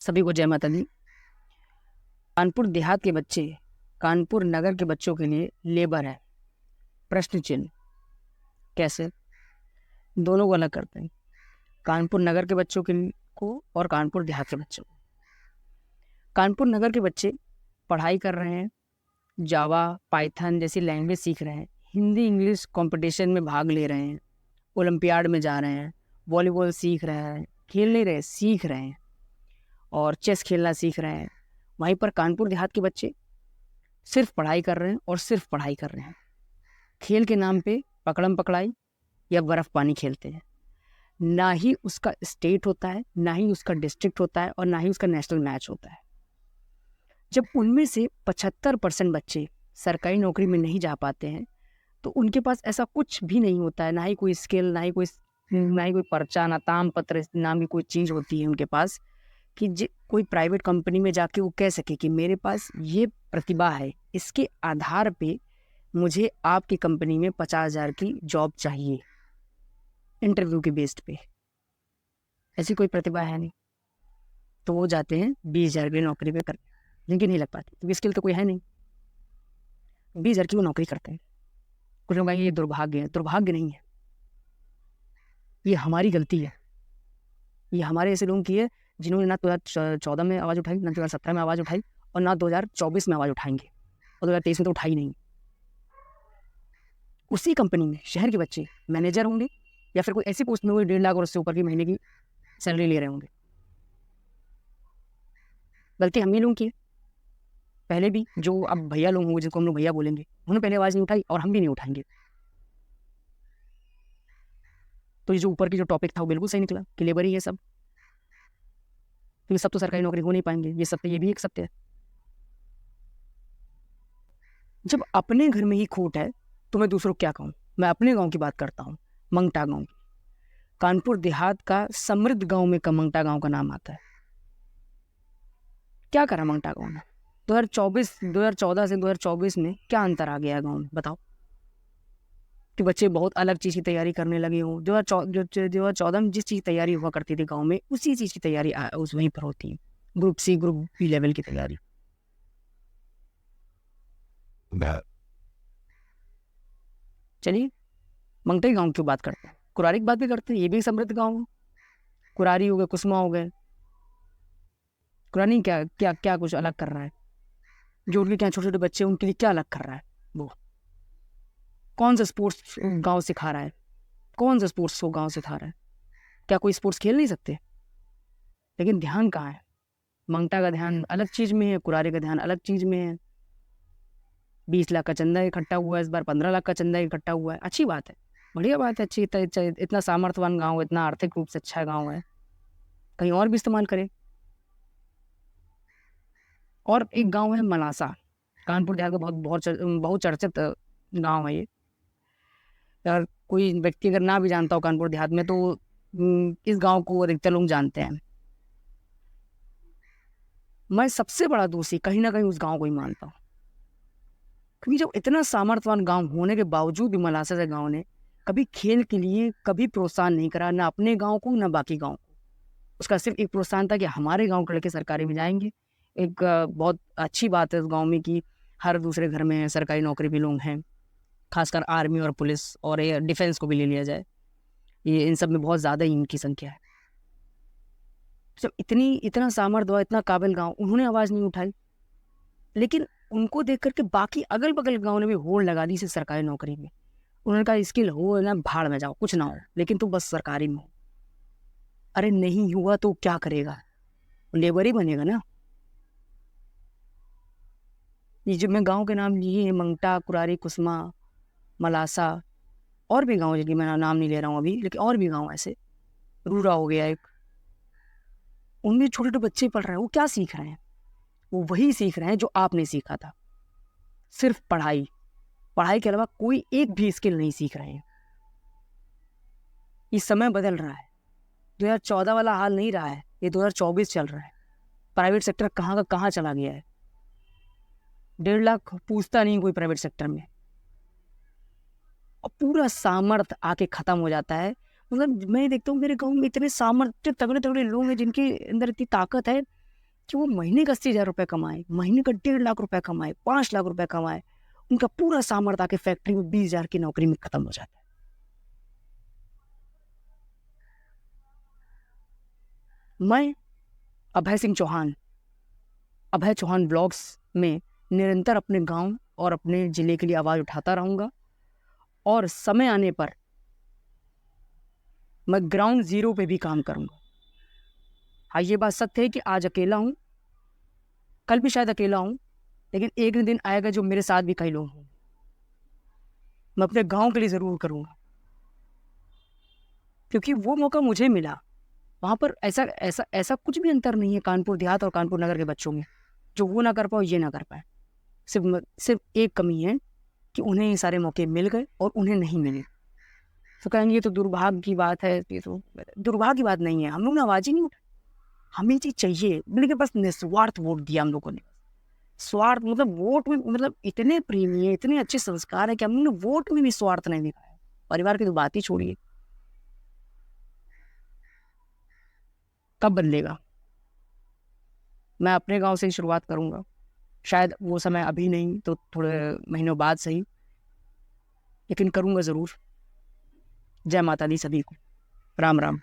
सभी को जय माता दी। कानपुर देहात के बच्चे कानपुर नगर के बच्चों के लिए लेबर है। प्रश्न चिन्ह। कैसे? दोनों को अलग करते हैं, कानपुर नगर के बच्चों को और कानपुर देहात के बच्चों को। कानपुर नगर के बच्चे पढ़ाई कर रहे हैं, जावा पाइथन जैसी लैंग्वेज सीख रहे हैं, हिंदी इंग्लिश कंपटीशन में भाग ले रहे हैं, ओलंपियाड में जा रहे हैं, वॉलीबॉल सीख रहे हैं, खेल नहीं रहे सीख रहे हैं, और चेस खेलना सीख रहे हैं। वहीं पर कानपुर देहात के बच्चे सिर्फ पढ़ाई कर रहे हैं और सिर्फ पढ़ाई कर रहे हैं। खेल के नाम पे पकड़म पकड़ाई या बर्फ पानी खेलते हैं। ना ही उसका स्टेट होता है, ना ही उसका डिस्ट्रिक्ट होता है, और ना ही उसका नेशनल मैच होता है। जब उनमें से 75% बच्चे सरकारी नौकरी में नहीं जा पाते हैं तो उनके पास ऐसा कुछ भी नहीं होता है, ना ही कोई स्किल, ना ही कोई पर्चा, ना ताम पत्र नाम की कोई चीज़ होती है उनके पास कि कोई प्राइवेट कंपनी में जाके वो कह सके कि मेरे पास ये प्रतिभा है, इसके आधार पे मुझे आपकी कंपनी में 50,000 की जॉब चाहिए इंटरव्यू के बेस्ड पे। ऐसी कोई प्रतिभा है नहीं, तो वो जाते हैं 20,000 की नौकरी पे करने, लेकिन नहीं लग पाती क्योंकि स्किल तो कोई है नहीं। 20,000 की वो नौकरी करते हैं। कुछ लोग कहेंगे ये दुर्भाग्य है। दुर्भाग्य नहीं है, ये हमारी गलती है। ये हमारे ऐसे लोगों की है जिन्होंने ना 2014 में आवाज़ उठाई, ना 2017 में आवाज़ उठाई, और ना 2024 में आवाज़ उठाएंगे, और 2023 में तो उठाई नहीं। उसी कंपनी में शहर के बच्चे मैनेजर होंगे या फिर कोई ऐसी पोस्ट में 1.5 लाख और उससे ऊपर की महीने की सैलरी ले रहे होंगे। गलती हम ही लोगों की है। पहले भी जो अब भैया लोग होंगे, जिनको हम लोग भैया बोलेंगे, उन्होंने पहले आवाज़ नहीं उठाई और हम भी नहीं उठाएंगे। तो ये जो ऊपर की जो टॉपिक था वो बिल्कुल सही निकला कि लेबर ही है सब, क्योंकि सब तो सरकारी नौकरी हो नहीं पाएंगे। ये सत्य, ये भी एक सत्य है। जब अपने घर में ही खोट है तो मैं दूसरों को क्या कहूँ। मैं अपने गांव की बात करता हूँ, मंगटा गांव की। कानपुर देहात का समृद्ध गांव में मंगटा गांव का नाम आता है। क्या करा मंगटा गांव ने? 2014 से 2024 में क्या अंतर आ गया है गाँव में, बताओ। कि बच्चे बहुत अलग चीज़ की तैयारी करने लगे हों। 2014 में जिस चीज़ की तैयारी हुआ करती थी गाँव में, उसी चीज़ की तैयारी उस वहीं पर होती है। Group C group B level की तैयारी। चलिए मंगटे गांव की बात करते हैं, कुरारी की बात भी करते हैं। ये भी एक समृद्ध गांव है। कुरारी हो गए, कुसमा हो गए। कुरारी क्या क्या क्या कुछ अलग कर रहा है? जो उनके क्या छोटे छोटे बच्चे उनके लिए क्या अलग कर रहा है? वो कौन सा स्पोर्ट्स गांव सिखा रहा है? कौन सा स्पोर्ट्स को गांव सिखा रहा है? क्या कोई स्पोर्ट्स खेल नहीं सकते? लेकिन ध्यान कहाँ है? मंगटा का ध्यान अलग चीज में है, कुरारी का ध्यान अलग चीज में है। 20 लाख का चंदा इकट्ठा हुआ है, इस बार 15 लाख का चंदा इकट्ठा हुआ है। अच्छी बात है, बढ़िया बात है, अच्छी। इतना सामर्थ्यवान गांव, इतना आर्थिक रूप से अच्छा गांव है, कहीं और भी इस्तेमाल करें। और एक गांव है मलासा, कानपुर देहात का बहुत चर्चित गांव है ये। यार कोई व्यक्ति अगर ना भी जानता हो कानपुर देहात में, तो इस गांव को अधिकतर लोग जानते हैं। मैं सबसे बड़ा दोषी कहीं ना कहीं उस गांव को ही मानता हूँ, क्योंकि जब इतना सामर्थ्यवान गांव होने के बावजूद भी मलासा से गांव ने कभी खेल के लिए कभी प्रोत्साहन नहीं करा, ना अपने गांव को ना बाकी गांव को। उसका सिर्फ एक प्रोत्साहन था कि हमारे गांव के लड़के सरकारी में जाएंगे। एक बहुत अच्छी बात है इस गांव में कि हर दूसरे घर में सरकारी नौकरी भी लोग हैं, खासकर आर्मी और पुलिस और एयर डिफेंस को भी ले लिया जाए, ये इन सब में बहुत ज़्यादा ही इनकी संख्या है। जब इतना सामर्थ्य, इतना काबिल गांव, उन्होंने आवाज़ नहीं उठाई। लेकिन उनको देख करके बाकी अगल बगल गाँव ने भी होड़ लगा दी इसे सरकारी नौकरी में। उन्होंने कहा स्किल हो ना भाड़ में जाओ, कुछ ना हो, लेकिन तू बस सरकारी में हो। अरे नहीं हुआ तो क्या करेगा? लेबर ही बनेगा ना। ये जो मैं गांव के नाम लिए हैं, मंगटा, कुरारी, कुसमा, मलासा, और भी गांव जिनके मैं नाम नहीं ले रहा हूँ अभी, लेकिन और भी गांव ऐसे, रूरा हो गया एक, उनमें छोटे छोटे बच्चे पढ़ रहे हैं। वो क्या सीख रहे हैं? वो वही सीख रहे हैं जो आपने सीखा था, सिर्फ पढ़ाई। पढ़ाई के अलावा कोई एक भी स्किल नहीं सीख रहे हैं। ये समय बदल रहा है, 2014 वाला हाल नहीं रहा है, ये 2024 चल रहा है। प्राइवेट सेक्टर कहाँ का कहाँ चला गया है। 1.5 लाख पूछता नहीं कोई प्राइवेट सेक्टर में, और पूरा सामर्थ्य आके खत्म हो जाता है। मतलब मैं देखता हूँ मेरे गांव में इतने सामर्थ्य तगड़े तगड़े लोग हैं जिनके अंदर इतनी ताकत है कि वो महीने का 80,000 रुपये कमाए, महीने का 1.5 लाख रुपए कमाए, 5 लाख रुपए कमाए, उनका पूरा सामर्थ्य आके फैक्ट्री में 20,000 की नौकरी में खत्म हो जाता है। मैं अभय सिंह चौहान, अभय चौहान ब्लॉग्स में निरंतर अपने गांव और अपने जिले के लिए आवाज़ उठाता रहूँगा और समय आने पर मैं ग्राउंड जीरो पे भी काम करूँगा। हाँ, ये बात सत्य है कि आज अकेला हूँ, कल भी शायद अकेला हूँ, लेकिन एक दिन आएगा जो मेरे साथ भी कई लोग हों। मैं अपने गांव के लिए ज़रूर करूँगा, क्योंकि वो मौका मुझे मिला। वहाँ पर ऐसा ऐसा ऐसा कुछ भी अंतर नहीं है कानपुर देहात और कानपुर नगर के बच्चों में, जो वो ना कर पाओ ये ना कर पाए। सिर्फ एक कमी है कि उन्हें ये सारे मौके मिल गए और उन्हें नहीं मिले। तो कहेंगे ये तो दुर्भाग्य की बात है, ये तो दुर्भाग्य की बात नहीं है। हम लोग ने आवाज़ ही नहीं उठाई, हमें चीज़ चाहिए, लेकिन बस निस्वार्थ वोट दिया हम लोगों ने। स्वार्थ मतलब वोट में, मतलब इतने प्रेमी है, इतने अच्छे संस्कार है कि हम लोग ने वोट में भी स्वार्थ नहीं दिखाया। परिवार की तो बात ही छोड़िए। कब बदलेगा? मैं अपने गांव से ही शुरुआत करूंगा, शायद वो समय अभी नहीं तो थोड़े महीनों बाद सही, लेकिन करूंगा ज़रूर। जय माता दी सभी को। राम राम।